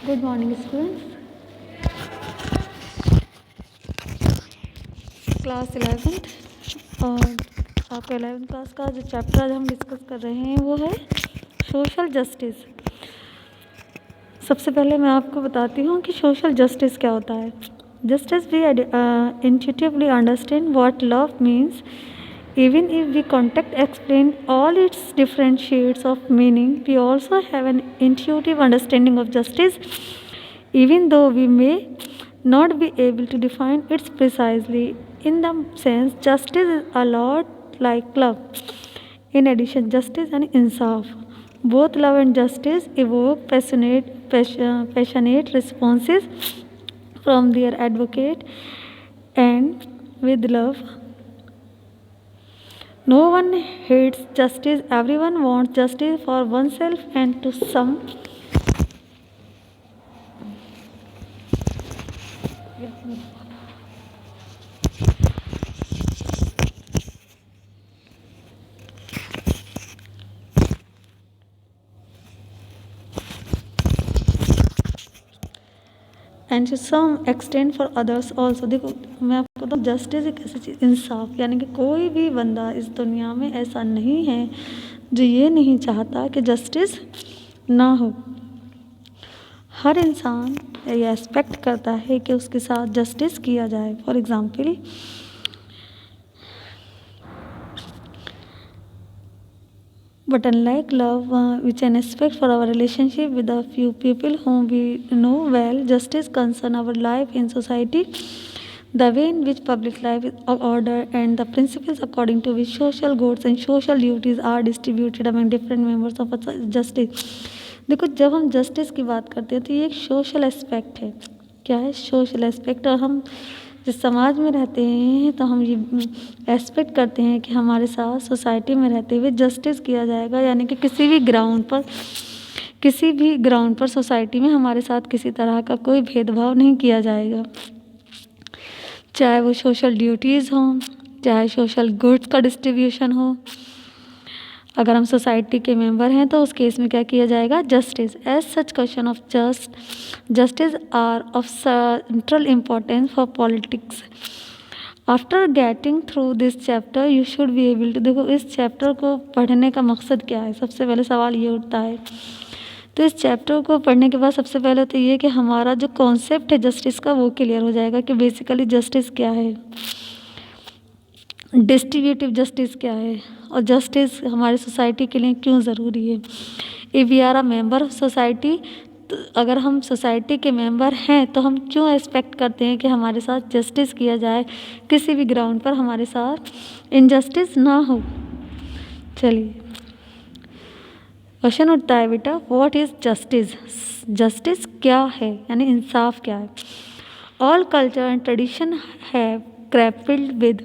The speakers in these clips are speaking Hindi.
Good morning students. Class 11th और आपका 11th क्लास का जो चैप्टर आज हम डिस्कस कर रहे हैं वो है सोशल जस्टिस। सबसे पहले मैं आपको बताती हूँ कि सोशल जस्टिस क्या होता है। Justice we intuitively understand what love means even if we context explain all its different shades of meaning. We also have an intuitive understanding of justice even though we may not be able to define it precisely. In the sense, justice is a lot like love. In addition, justice and insaf, both love and justice evoke passionate responses from their advocate, and with love no one hates justice, everyone wants justice for oneself and to some. And to some extend for others also. देखो मैं आपको बताऊँ, जस्टिस एक ऐसी चीज़, इंसाफ, यानी कि कोई भी बंदा इस दुनिया में ऐसा नहीं है जो ये नहीं चाहता कि जस्टिस ना हो। हर इंसान ये एक्सपेक्ट करता है कि उसके साथ जस्टिस किया जाए। For example, but unlike love, which an aspect for our relationship with a few people whom we know well, justice concerns our life in society, the way in which public life is ordered, and the principles according to which social goods and social duties are distributed among different members of a justice. देखो, जब हम जस्टिस की बात करते हैं तो ये एक सोशल एस्पेक्ट है। क्या है? Social aspect. और हम जिस समाज में रहते हैं तो हम ये एक्सपेक्ट करते हैं कि हमारे साथ सोसाइटी में रहते हुए जस्टिस किया जाएगा, यानी कि किसी भी ग्राउंड पर सोसाइटी में हमारे साथ किसी तरह का कोई भेदभाव नहीं किया जाएगा, चाहे वो सोशल ड्यूटीज़ हों, चाहे सोशल गुड्स का डिस्ट्रीब्यूशन हो। अगर हम सोसाइटी के मेंबर हैं तो उस केस में क्या किया जाएगा? Justice. As such question of justice are of central importance for politics. After getting through this chapter you should be able to. देखो, इस चैप्टर को पढ़ने का मकसद क्या है? सबसे पहले सवाल ये उठता है। तो इस चैप्टर को पढ़ने के बाद सबसे पहले तो ये कि हमारा जो कॉन्सेप्ट है जस्टिस का वो क्लियर हो जाएगा कि बेसिकली जस्टिस क्या है, डिस्ट्रीब्यूटिव जस्टिस क्या है, और जस्टिस हमारी सोसाइटी के लिए क्यों ज़रूरी है। If we are a member of society, तो अगर हम सोसाइटी के मेंबर हैं तो हम क्यों एक्सपेक्ट करते हैं कि हमारे साथ जस्टिस किया जाए, किसी भी ग्राउंड पर हमारे साथ इनजस्टिस ना हो। चलिए, क्वेश्चन उठता है बेटा, व्हाट इज़ जस्टिस? जस्टिस क्या है, यानी इंसाफ क्या है? All culture and tradition have grappled with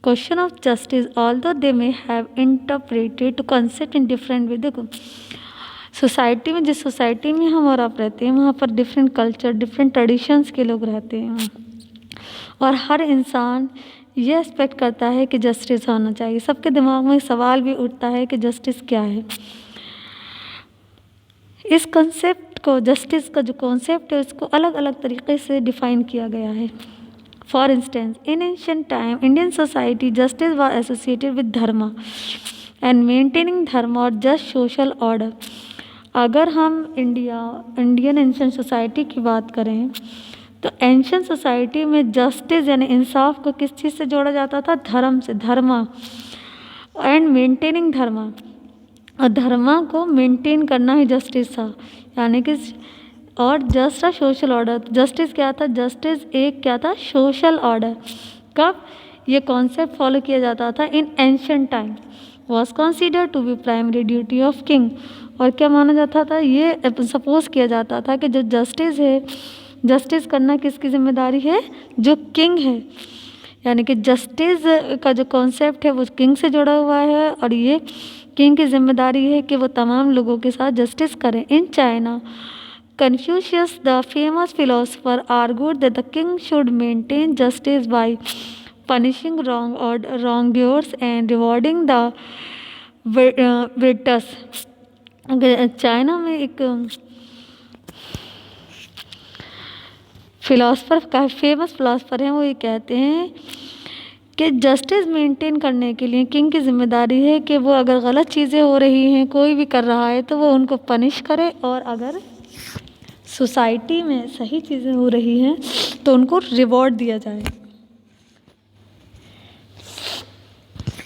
question of justice, although they may have interpreted to concept in different way. देखो, सोसाइटी में, जिस सोसाइटी में हम और आप रहते हैं वहाँ पर डिफरेंट कल्चर, डिफरेंट ट्रेडिशंस के लोग रहते हैं, और हर इंसान ये एक्सपेक्ट करता है कि जस्टिस होना चाहिए। सबके दिमाग में सवाल भी उठता है कि जस्टिस क्या है। इस कंसेप्ट को, जस्टिस का जो कॉन्सेप्ट है उसको अलग अलग तरीके से डिफाइन किया गया है। For instance, in ancient time, Indian society, justice was associated with dharma and maintaining dharma or just social order. अगर हम इंडियन एंशियंट सोसाइटी की बात करें तो एंशियंट सोसाइटी में जस्टिस यानी इंसाफ को किस चीज़ से जोड़ा जाता था? धर्म से, धर्मा, एंड मेंटेनिंग धर्मा, और धर्मा को मेंटेन करना ही जस्टिस था, यानी कि और just a social order. Justice क्या था? जस्टिस एक क्या था? Social order. कब ये कॉन्सेप्ट फॉलो किया जाता था? In ancient time was consider to be primary duty of king. और क्या माना जाता था? ये सपोज किया जाता था कि जो जस्टिस है, जस्टिस करना किसकी जिम्मेदारी है? जो किंग है, यानी कि जस्टिस का जो कॉन्सेप्ट है वो किंग से जुड़ा हुआ है, और ये किंग की जिम्मेदारी है कि वो तमाम लोगों के साथ जस्टिस करें। In China, Confucius, the famous philosopher, argued that the king should maintain justice by punishing wrongdoers and rewarding the virtuous। China में एक फिलोसफर का फेमस फिलोसफर हैं, वो ये कहते हैं कि जस्टिस मेंटेन करने के लिए किंग की जिम्मेदारी है कि वो अगर गलत चीज़ें हो रही हैं, कोई भी कर रहा है, तो वो उनको पनिश करे, और अगर सोसाइटी में सही चीज़ें हो रही हैं तो उनको रिवॉर्ड दिया जाए।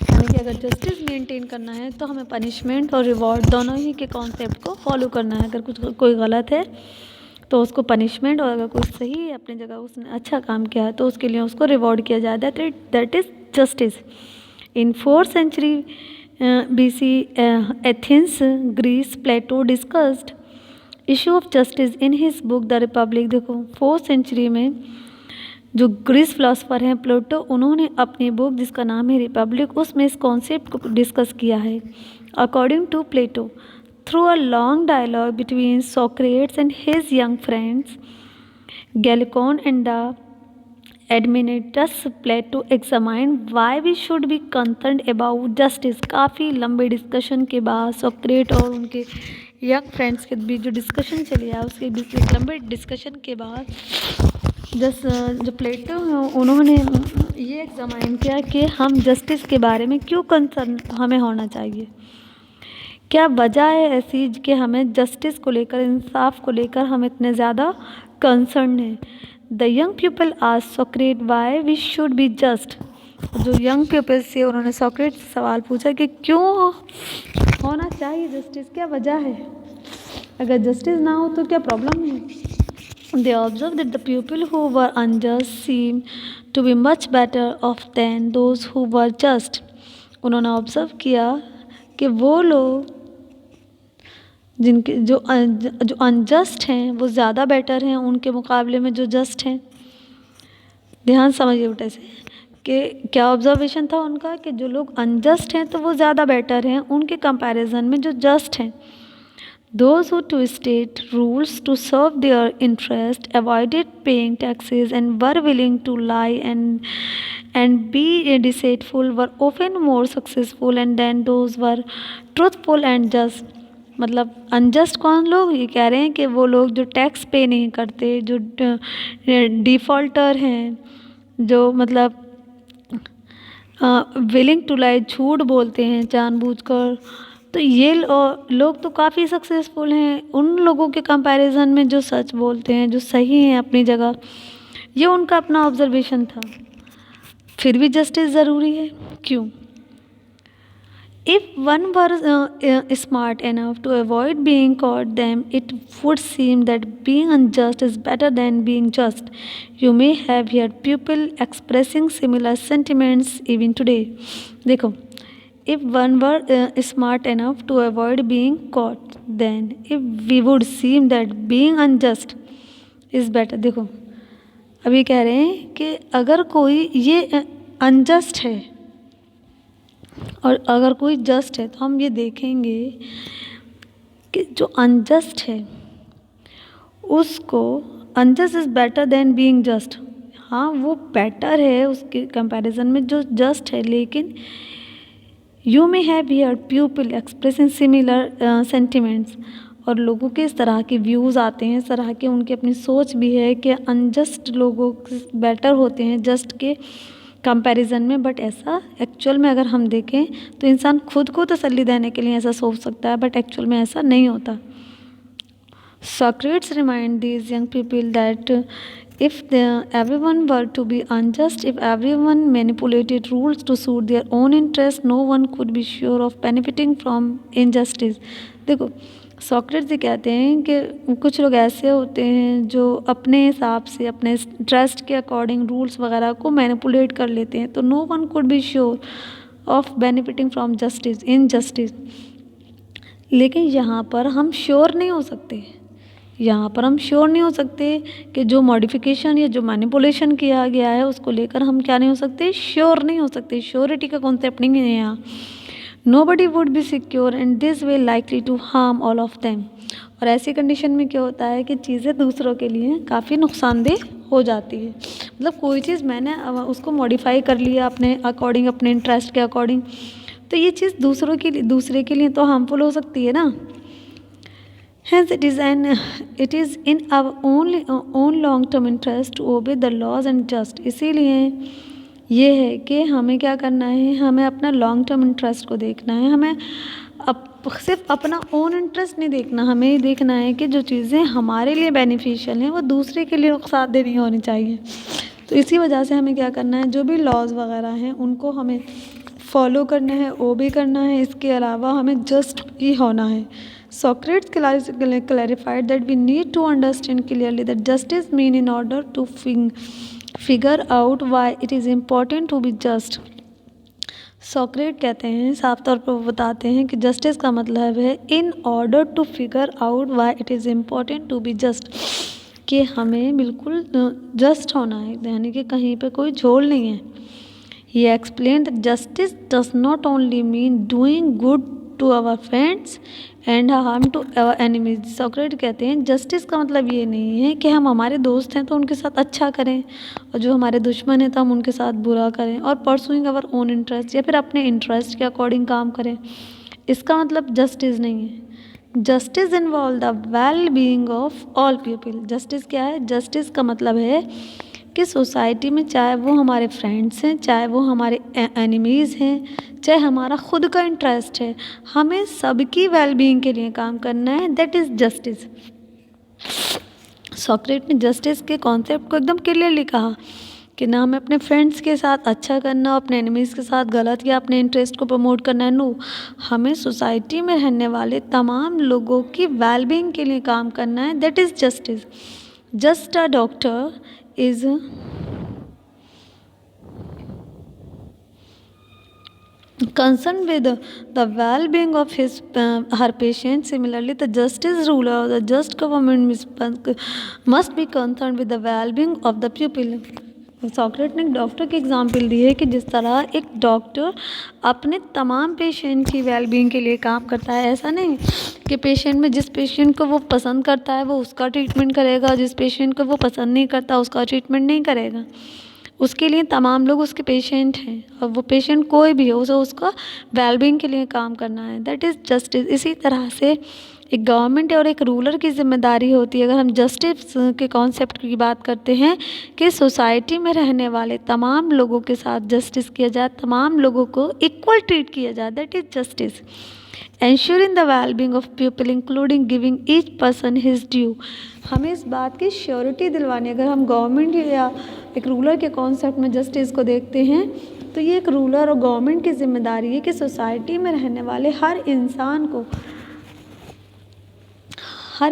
यानी कि अगर जस्टिस मेंटेन करना है तो हमें पनिशमेंट और रिवॉर्ड दोनों ही के कॉन्सेप्ट को फॉलो करना है। अगर कोई गलत है तो उसको पनिशमेंट, और अगर कोई सही है अपनी जगह, उसने अच्छा काम किया है, तो उसके लिए उसको रिवॉर्ड किया जाए। That is justice. In 4th century BC Athens Greece, Plato discussed issue of justice in his book the Republic. देखो 4th century में जो ग्रीस फिलोसफर हैं प्लेटो, उन्होंने अपनी बुक जिसका नाम है रिपब्लिक, उसमें इस कॉन्सेप्ट को डिस्कस किया है। According to Plato, through a long dialogue between Socrates and his young friends Glaucon and the Adeimantus, Plato examine why we should be concern about justice. काफ़ी लंबे डिस्कशन के बाद सोक्रेट और उनके यंग फ्रेंड्स के बीच जो डिस्कशन चली है, उसके बीच एक लंबे डिस्कशन के बाद जो प्लेटो हैं उन्होंने ये एग्जामाइन किया कि हम जस्टिस के बारे में क्यों कंसर्न हमें होना चाहिए, क्या वजह है ऐसी कि हमें जस्टिस को लेकर, इंसाफ को लेकर हम इतने ज़्यादा कंसर्न हैं। The young people asked Socrates why we should be just. जो यंग पीपल से उन्होंने सोक्रेट से सवाल पूछा कि क्यों होना चाहिए जस्टिस, क्या वजह है, अगर जस्टिस ना हो तो क्या प्रॉब्लम है। They observed that the people who were unjust seemed to be much better off than those who were just. उन्होंने ऑब्जर्व किया कि वो लोग जिनके जो अनजस्ट हैं वो ज़्यादा बेटर हैं उनके मुकाबले में जो जस्ट हैं। ध्यान समझिए बेटे से कि क्या ऑब्जर्वेशन था उनका कि जो लोग अनजस्ट हैं तो वो ज़्यादा बेटर हैं उनके कंपैरिजन में जो जस्ट हैं। Those who twisted rules to serve their interest, avoided paying taxes, and were willing to lie and be deceitful were often more successful and than those were truthful and just. मतलब अनजस्ट कौन लोग, ये कह रहे हैं कि वो लोग जो टैक्स पे नहीं करते, जो डिफ़ॉल्टर हैं, जो मतलब विलिंग टू लाई, झूठ बोलते हैं जानबूझकर, तो ये लोग तो काफ़ी सक्सेसफुल हैं उन लोगों के कंपैरिजन में जो सच बोलते हैं, जो सही हैं अपनी जगह। ये उनका अपना ऑब्जर्वेशन था। फिर भी जस्टिस ज़रूरी है, क्यों? If one were smart enough to avoid being caught them it would seem that being unjust is better than being just. You may have heard people expressing similar sentiments even today. देखो, if one were smart enough to avoid being caught, then we would seem that being unjust is better. देखो, अभी कह रहे हैं कि अगर कोई ये अनजस्ट है और अगर कोई जस्ट है, तो हम ये देखेंगे कि जो अनजस्ट है उसको, unjust is better than being just. हाँ, वो बेटर है उसके कंपैरिजन में जो जस्ट है, लेकिन you may have heard people expressing similar sentiments, और लोगों के इस तरह के व्यूज़ आते हैं, इस तरह के उनकी अपनी सोच भी है कि अनजस्ट लोगों बेटर होते हैं जस्ट के कंपैरिजन में। बट ऐसा एक्चुअल में अगर हम देखें तो इंसान खुद को तसल्ली देने के लिए ऐसा सोच सकता है, बट एक्चुअल में ऐसा नहीं होता। Socrates remind these young people that if everyone were to be unjust, if everyone manipulated rules to suit their own interest, no one could be sure of benefiting from injustice. देखो, सॉक्रेट्स ये कहते हैं कि कुछ लोग ऐसे होते हैं जो अपने हिसाब से, अपने इंटरेस्ट के अकॉर्डिंग रूल्स वगैरह को मैनिपुलेट कर लेते हैं, तो no one could be sure of benefiting from justice, injustice. लेकिन यहाँ पर हम श्योर नहीं हो सकते, यहाँ पर हम श्योर नहीं हो सकते कि जो मॉडिफिकेशन या जो मैनिपुलेशन किया गया है उसको लेकर हम क्या नहीं हो सकते, श्योर नहीं हो सकते। श्योरिटी का कॉन्सेप्ट नहीं है यहाँ। Nobody would be secure and this way likely to harm all of them. और ऐसी कंडीशन में क्या होता है कि चीज़ें दूसरों के लिए काफ़ी नुकसानदेह हो जाती है। मतलब कोई चीज़ मैंने उसको मॉडिफाई कर लिया अपने अकॉर्डिंग, अपने इंटरेस्ट के अकॉर्डिंग, तो ये चीज़ दूसरे के लिए तो हार्मफुल हो सकती है ना। Hence, it is in our own long-term interest to obey the laws and just. इसीलिए ये है कि हमें क्या करना है, हमें अपना लॉन्ग टर्म इंटरेस्ट को देखना है, हमें सिर्फ अपना ओन इंटरेस्ट नहीं देखना, हमें ये देखना है कि जो चीज़ें हमारे लिए बेनिफिशियल हैं वो दूसरे के लिए नुकसानदेह नहीं होनी चाहिए। तो इसी वजह से हमें क्या करना है, जो भी लॉज वगैरह हैं उनको हमें फॉलो करना है, ओबे करना है। इसके अलावा हमें जस्ट ही होना है। Socrates clarified that we need to understand clearly that justice mean in order to figure out why it is important to be just. सॉक्रेट कहते हैं, साफ तौर पर वो बताते हैं कि जस्टिस का मतलब है in order to figure out why it is important to be just, कि हमें बिल्कुल जस्ट होना है, यानी कि कहीं पे कोई झोल नहीं है। He explained that justice does not only mean doing good to our friends and harm to our enemies. Socrates कहते हैं जस्टिस का मतलब ये नहीं है कि हम हमारे दोस्त हैं तो उनके साथ अच्छा करें और जो हमारे दुश्मन हैं तो हम उनके साथ बुरा करें, और परसुइंग अवर ओन इंटरेस्ट, या फिर अपने इंटरेस्ट के अकॉर्डिंग काम करें। इसका मतलब जस्टिस नहीं है। Justice involve the well being of all people. Justice क्या है? जस्टिस का मतलब है कि सोसाइटी में चाहे वो हमारे फ्रेंड्स हैं, चाहे वो हमारे एनिमीज़ हैं, चाहे हमारा खुद का इंटरेस्ट है, हमें सबकी वेलबींग के लिए काम करना है। That is justice. सॉक्रेट ने जस्टिस के कॉन्सेप्ट को एकदम क्लियरली कहा कि ना हमें अपने फ्रेंड्स के साथ अच्छा करना, अपने एनिमीज़ के साथ गलत या अपने इंटरेस्ट को प्रमोट करना है। नो, हमें सोसाइटी में रहने वाले तमाम लोगों की वेलबींग के लिए काम करना है। That is justice. Just a doctor is concerned with the well-being of her patient. Similarly, the justice ruler or the just government must be concerned with the well-being of the pupil. सॉक्रेट ने एक डॉक्टर की एग्जाम्पल दी है कि जिस तरह एक डॉक्टर अपने तमाम पेशेंट की वेलबींग के लिए काम करता है। ऐसा नहीं कि पेशेंट में जिस पेशेंट को वो पसंद करता है वो उसका ट्रीटमेंट करेगा, जिस पेशेंट को वो पसंद नहीं करता उसका ट्रीटमेंट नहीं करेगा। उसके लिए तमाम लोग उसके पेशेंट हैं, और वो पेशेंट कोई भी हो, उसे उसका वेलबींग के लिए काम करना है। That is justice. इसी तरह से एक गवर्नमेंट और एक रूलर की जिम्मेदारी होती है, अगर हम जस्टिस के कॉन्सेप्ट की बात करते हैं, कि सोसाइटी में रहने वाले तमाम लोगों के साथ जस्टिस किया जाए, तमाम लोगों को इक्वल ट्रीट किया जाए। That is justice. Ensuring the wellbeing of people including giving each person his due. हमें इस बात की श्योरिटी दिलवानी, अगर हम गवर्नमेंट या एक रूलर के कॉन्सेप्ट में जस्टिस को देखते हैं तो ये एक रूलर और गवर्नमेंट की जिम्मेदारी है कि सोसाइटी में रहने वाले हर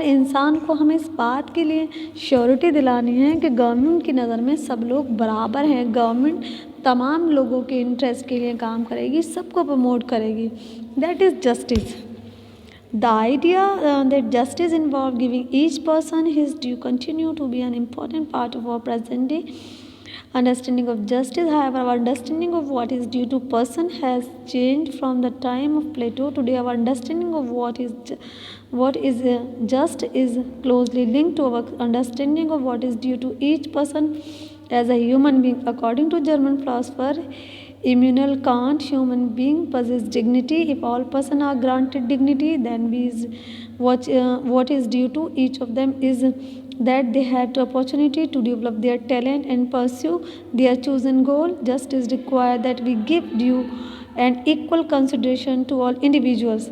इंसान को हमें इस बात के लिए श्योरिटी दिलानी है कि गवर्नमेंट की नज़र में सब लोग बराबर हैं। गवर्नमेंट तमाम लोगों के इंटरेस्ट के लिए काम करेगी, सबको प्रमोट करेगी। That is justice. The idea that justice involves giving each person his due continue to be an important part of our present day understanding of justice. However, our understanding of what is due to person has changed from the time of Plato. Today, our understanding of what is just is closely linked to our understanding of what is due to each person as a human being. According to German philosopher Immanuel Kant, human being possess dignity. If all persons are granted dignity, then what is due to each of them is that they have the opportunity to develop their talent and pursue their chosen goal. Justice requires that we give due and equal consideration to all individuals.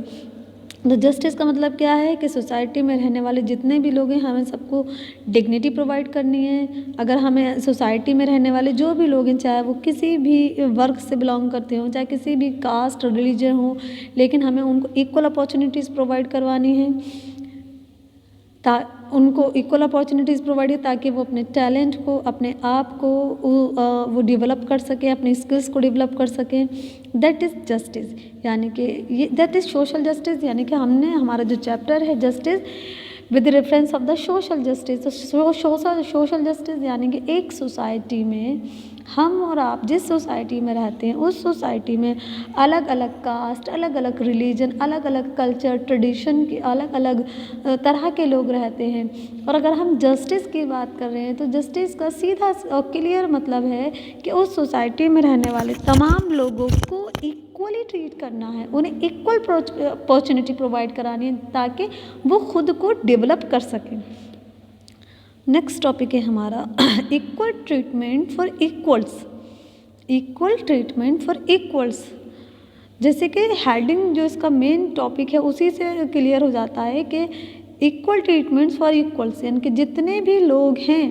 तो जस्टिस का मतलब क्या है कि सोसाइटी में रहने वाले जितने भी लोग हैं हमें सबको डिग्निटी प्रोवाइड करनी है। अगर हमें सोसाइटी में रहने वाले जो भी लोग हैं, चाहे वो किसी भी वर्ग से बिलोंग करते हों, चाहे किसी भी कास्ट और रिलीजन हो, लेकिन हमें उनको इक्वल अपॉर्चुनिटीज़ प्रोवाइड करवानी है। उनको इक्वल अपॉर्चुनिटीज़ प्रोवाइड है ताकि वो अपने टैलेंट को, अपने आप को वो डेवलप कर सकें, अपने स्किल्स को डेवलप कर सकें। That is justice. यानी कि ये दैट इज़ सोशल जस्टिस। यानी कि हमने हमारा जो चैप्टर है justice with reference of the social justice. तो सोशल जस्टिस यानी कि एक सोसाइटी में हम और आप जिस सोसाइटी में रहते हैं उस सोसाइटी में अलग अलग कास्ट, अलग अलग रिलीजन, अलग अलग कल्चर ट्रेडिशन के अलग अलग तरह के लोग रहते हैं। और अगर हम जस्टिस की बात कर रहे हैं तो जस्टिस का सीधा और क्लियर मतलब है कि उस सोसाइटी में रहने वाले तमाम लोगों को इक्वली ट्रीट करना है, उन्हें इक्वल अपॉर्चुनिटी प्रोवाइड करानी है ताकि वो खुद को डेवलप कर सकें। नेक्स्ट टॉपिक है हमारा equal treatment for equals. Equal treatment for equals, जैसे कि हेडिंग जो इसका मेन टॉपिक है उसी से क्लियर हो जाता है कि इक्वल ट्रीटमेंट फॉर इक्वल्स, यानी कि जितने भी लोग हैं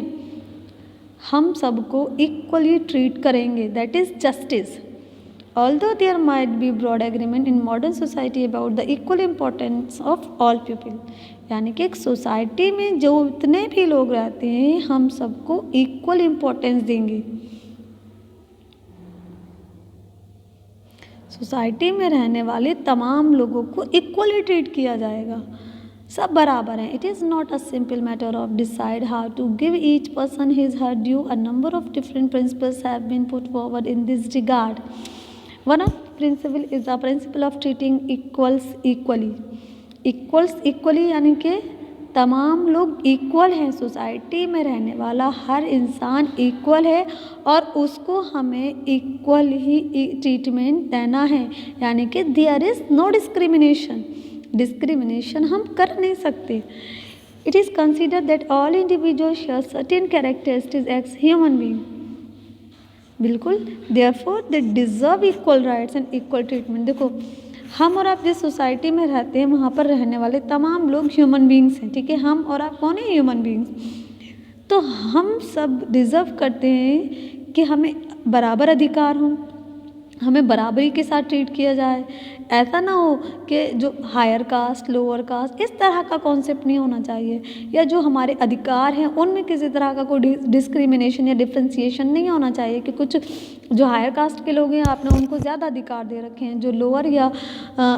हम सबको इक्वली ट्रीट करेंगे, that is justice. Although there might be broad agreement in modern society about the equal importance of all people, यानी कि एक सोसाइटी में जो इतने भी लोग रहते हैं हम सबको इक्वल इम्पोर्टेंस देंगे। सोसाइटी में रहने वाले तमाम लोगों को इक्वली ट्रीट किया जाएगा, सब बराबर हैं। It is not a simple matter of decide how to give each person his her due. A number of different principles have been put forward in this regard. One of principle is the principle of treating equals equally. Equals equally यानी कि तमाम लोग इक्वल हैं, सोसाइटी में रहने वाला हर इंसान इक्वल है और उसको हमें इक्वल ही ट्रीटमेंट देना है, यानी कि there is no discrimination. Discrimination हम कर नहीं सकते। It is consider that all individual share certain characteristics as human being. बिल्कुल, therefore they deserve equal rights and equal treatment. देखो, हम और आप जिस सोसाइटी में रहते हैं वहाँ पर रहने वाले तमाम लोग ह्यूमन बींग्स हैं, ठीक है। हम और आप कौन है? Human beings. तो हम सब डिज़र्व करते हैं कि हमें बराबर अधिकार हों, हमें बराबरी के साथ ट्रीट किया जाए। ऐसा ना हो कि जो हायर कास्ट लोअर कास्ट इस तरह का कॉन्सेप्ट नहीं होना चाहिए, या जो हमारे अधिकार हैं उनमें किसी तरह का कोई डिस्क्रिमिनेशन या डिफ्रेंशिएशन नहीं होना चाहिए कि कुछ जो हायर कास्ट के लोग हैं आपने उनको ज़्यादा अधिकार दे रखे हैं, जो लोअर या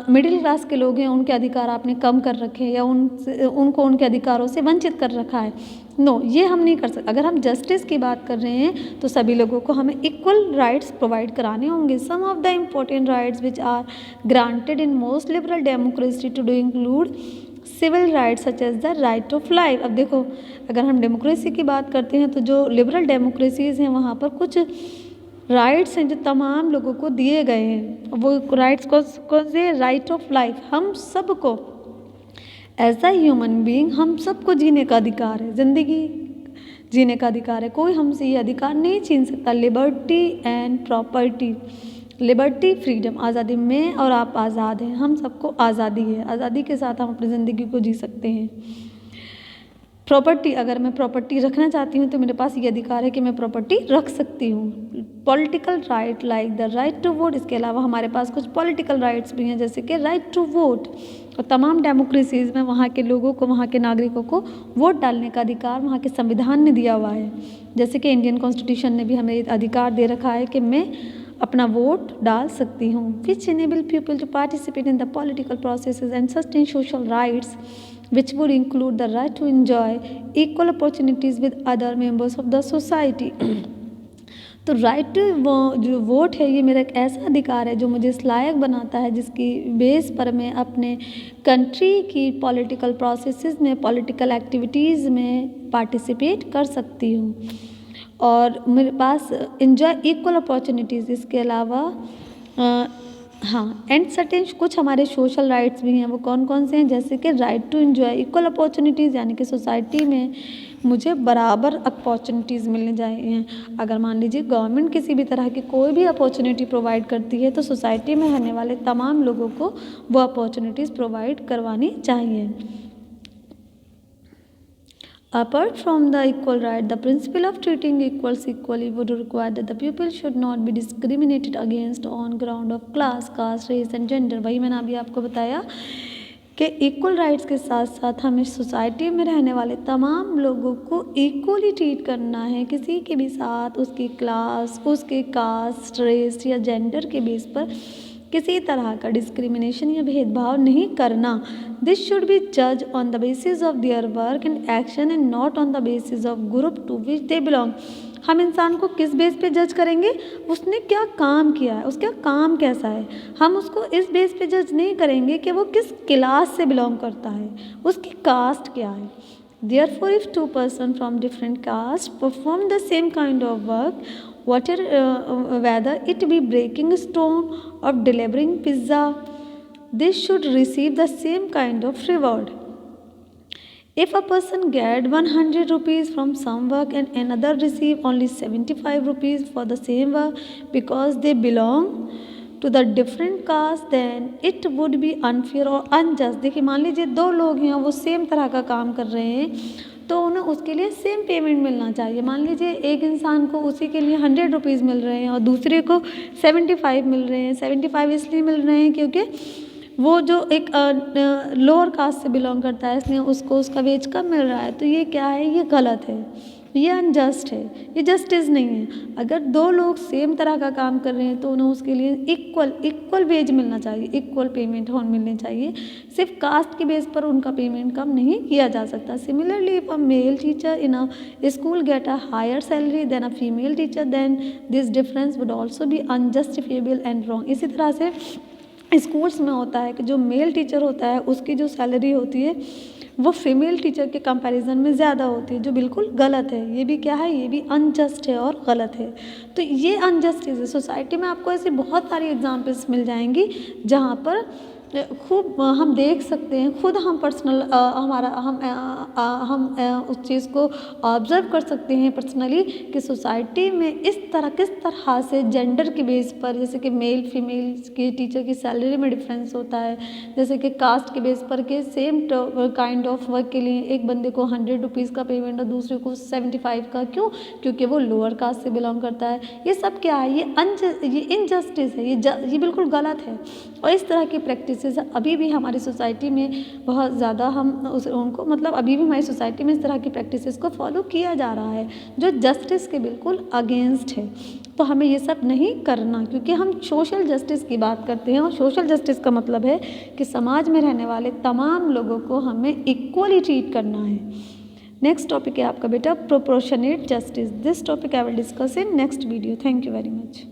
मिडिल क्लास के लोग हैं उनके अधिकार आपने कम कर रखे हैं या उनको उनके अधिकारों से वंचित कर रखा है। नो, ये हम नहीं कर सकते। अगर हम जस्टिस की बात कर रहे हैं तो सभी लोगों को हमें इक्वल राइट्स प्रोवाइड कराने होंगे। Some of the important rights which are granted in most liberal democracy to do include civil rights such as the right of life. अब देखो, अगर हम डेमोक्रेसी की बात करते हैं तो जो लिबरल डेमोक्रेसीज हैं वहाँ पर कुछ राइट्स हैं जो तमाम लोगों को दिए गए हैं। वो राइट्स कौन से? Right of life. हम सबको एज अ ह्यूमन बीइंग हम सबको जीने का अधिकार है, ज़िंदगी जीने का अधिकार है, कोई हमसे ये अधिकार नहीं छीन सकता। Liberty and property, liberty freedom, आज़ादी। में और आप आज़ाद हैं, हम सबको आज़ादी है, आज़ादी के साथ हम अपनी ज़िंदगी को जी सकते हैं। प्रॉपर्टी, अगर मैं प्रॉपर्टी रखना चाहती हूँ तो मेरे पास ये अधिकार है कि मैं प्रॉपर्टी रख सकती हूँ। Political right like the right to vote, इसके अलावा हमारे पास कुछ पॉलिटिकल राइट्स भी हैं जैसे कि राइट टू वोट। और तमाम डेमोक्रेसीज़ में वहाँ के लोगों को, वहाँ के नागरिकों को वोट डालने का अधिकार वहाँ के संविधान ने दिया हुआ है। जैसे कि इंडियन कॉन्स्टिट्यूशन ने भी हमें अधिकार दे रखा है कि मैं अपना वोट डाल सकती हूँ। Which enable people to participate in the political processes and sustain social rights which would include the right to enjoy equal opportunities with other members of the society। तो राइट जो वोट है ये मेरा एक ऐसा अधिकार है जो मुझे इस लायक बनाता है जिसकी बेस पर मैं अपने कंट्री की पॉलिटिकल प्रोसेसेस में, पॉलिटिकल एक्टिविटीज़ में पार्टिसिपेट कर सकती हूँ और मेरे पास एंजॉय इक्वल अपॉर्चुनिटीज़। इसके अलावा हाँ, एंड सर्टेन कुछ हमारे सोशल राइट्स भी हैं। वो कौन कौन से हैं? जैसे कि right to enjoy equal opportunities, यानी कि सोसाइटी में मुझे बराबर अपॉर्चुनिटीज़ मिलने चाहिए। अगर मान लीजिए गवर्नमेंट किसी भी तरह की कोई भी अपॉर्चुनिटी प्रोवाइड करती है तो सोसाइटी में रहने वाले तमाम लोगों को वो अपॉर्चुनिटीज़ प्रोवाइड करवानी चाहिए। Apart from the equal right, the principle of treating equals equally would require that the people should not be discriminated against on ground of class, caste, race and gender। वही मैंने अभी आपको बताया कि इक्वल राइट्स के साथ साथ हमें सोसाइटी में रहने वाले तमाम लोगों को इक्वली ट्रीट करना है। किसी के भी साथ उसकी क्लास, उसके कास्ट, रेस या जेंडर के बेस पर किसी तरह का डिस्क्रिमिनेशन या भेदभाव नहीं करना। दिस शुड बी जज on the basis of their work and action and not on the basis of group to which they belong. हम इंसान को किस बेस पे जज करेंगे, उसने क्या काम किया है, उसका काम कैसा है। हम उसको इस बेस पे जज नहीं करेंगे कि वो किस क्लास से बिलोंग करता है, उसकी कास्ट क्या है। Therefore, if two persons from different castes perform the same kind of work, whether it be breaking stone or delivering pizza, they should receive the same kind of reward. If a person get 100 rupees from some work and another receive only 75 rupees for the same work because they belong to the different caste, then it would be unfair और अनजस्ट। देखिए मान लीजिए दो लोग हैं, वो सेम तरह का काम कर रहे हैं, तो उन्हें उसके लिए सेम पेमेंट मिलना चाहिए। मान लीजिए एक इंसान को उसी के लिए 100 रुपीज़ मिल रहे हैं और दूसरे को 75 मिल रहे हैं। 75 इसलिए मिल रहे हैं क्योंकि वो जो एक लोअर कास्ट से बिलोंग करता है, इसलिए उसको उसका वेज कम मिल रहा है। तो ये क्या है, ये गलत है, ये अनजस्ट है, ये जस्टिस नहीं है। अगर दो लोग सेम तरह का काम कर रहे हैं तो उन्हें उसके लिए इक्वल वेज मिलना चाहिए, इक्वल पेमेंट मिलनी चाहिए। सिर्फ कास्ट के बेस पर उनका पेमेंट कम नहीं किया जा सकता। Similarly if a male teacher in a school get a higher salary than a female teacher, then this difference would also be unjustifiable and wrong. इसी तरह से स्कूल्स में होता है कि जो मेल टीचर होता है उसकी जो सैलरी होती है वो फीमेल टीचर के कंपैरिजन में ज़्यादा होती है, जो बिल्कुल गलत है। ये भी क्या है, ये भी अनजस्ट है और गलत है। तो ये अनजस्टिस है। सोसाइटी में आपको ऐसी बहुत सारी एग्जांपल्स मिल जाएंगी जहाँ पर खूब हम देख सकते हैं, खुद हम पर्सनल हम उस चीज़ को ऑब्ज़र्व कर सकते हैं पर्सनली कि सोसाइटी में किस तरह से जेंडर के बेस पर, जैसे कि मेल फीमेल के टीचर की सैलरी में डिफरेंस होता है, जैसे कि कास्ट के बेस पर के सेम काइंड ऑफ वर्क के लिए एक बंदे को 100 रुपीज़ का पेमेंट और दूसरे को 75 का। क्यों? क्योंकि वो लोअर कास्ट से बिलोंग करता है। ये सब क्या है, ये इनजस्टिस है, ये बिल्कुल गलत है। और इस तरह की प्रैक्टिस अभी भी हमारी सोसाइटी में बहुत ज़्यादा उनको मतलब अभी भी हमारी सोसाइटी में इस तरह की प्रैक्टिसेस को फॉलो किया जा रहा है जो जस्टिस के बिल्कुल अगेंस्ट है। तो हमें ये सब नहीं करना, क्योंकि हम सोशल जस्टिस की बात करते हैं और सोशल जस्टिस का मतलब है कि समाज में रहने वाले तमाम लोगों को हमें इक्वली ट्रीट करना है। नेक्स्ट टॉपिक है आपका बेटा proportionate justice. This topic I will discuss in next video. Thank you very much.